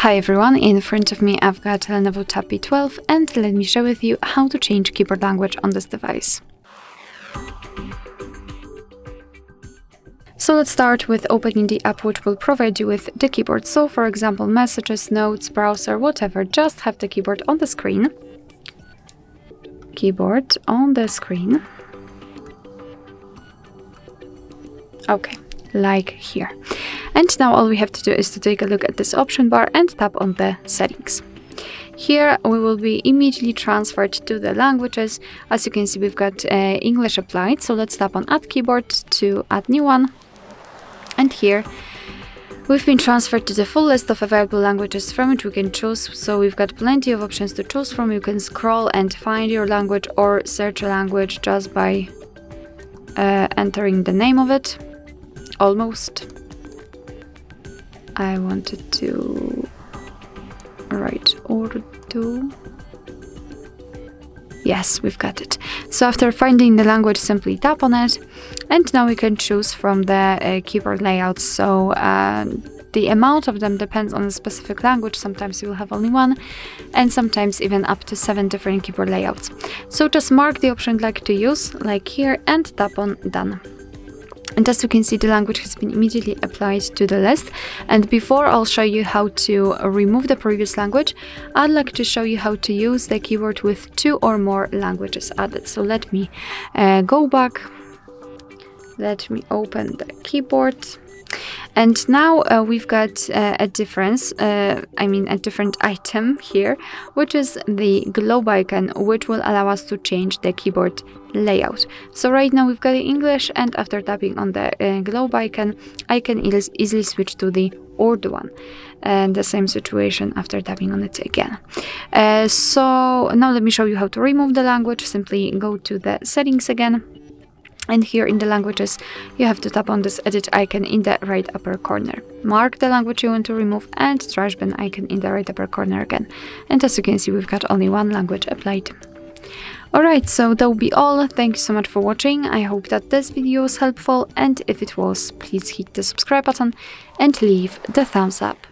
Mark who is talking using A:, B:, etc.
A: Hi everyone, in front of me I've got LENOVO Tab P12 and let me share with you how to change keyboard language on this device. So let's start with opening the app which will provide you with the keyboard. So for example, messages, notes, browser, whatever, just have the keyboard on the screen. Keyboard on the screen. Okay, like here. And now all we have to do is to take a look at this option bar and tap on the settings. Here we will be immediately transferred to the languages. As you can see, we've got English applied. So let's tap on Add Keyboard to add new one. And here we've been transferred to the full list of available languages from which we can choose. So we've got plenty of options to choose from. You can scroll and find your language or search a language just by entering the name of it. Almost. I wanted to write Urdu. Yes, we've got it. So after finding the language, simply tap on it. And now we can choose from the keyboard layouts. So the amount of them depends on the specific language. Sometimes you will have only one, and sometimes even up to 7 different keyboard layouts. So just mark the option you'd like to use, like here, and tap on Done. And as you can see, the language has been immediately applied to the list. And before I'll show you how to remove the previous language, I'd like to show you how to use the keyboard with 2 or more languages added. So let me go back. Let me open the keyboard. And now we've got a difference, a different item here, which is the globe icon, which will allow us to change the keyboard layout. So right now we've got the English, and after tapping on the globe icon, I can easily switch to the Urdu one. And the same situation after tapping on it again. So now let me show you how to remove the language. Simply go to the settings again. And here in the languages, you have to tap on this edit icon in the right upper corner. Mark the language you want to remove and trash bin icon in the right upper corner again. And as you can see, we've got only one language applied. Alright, so that will be all. Thank you so much for watching. I hope that this video was helpful, and if it was, please hit the subscribe button and leave the thumbs up.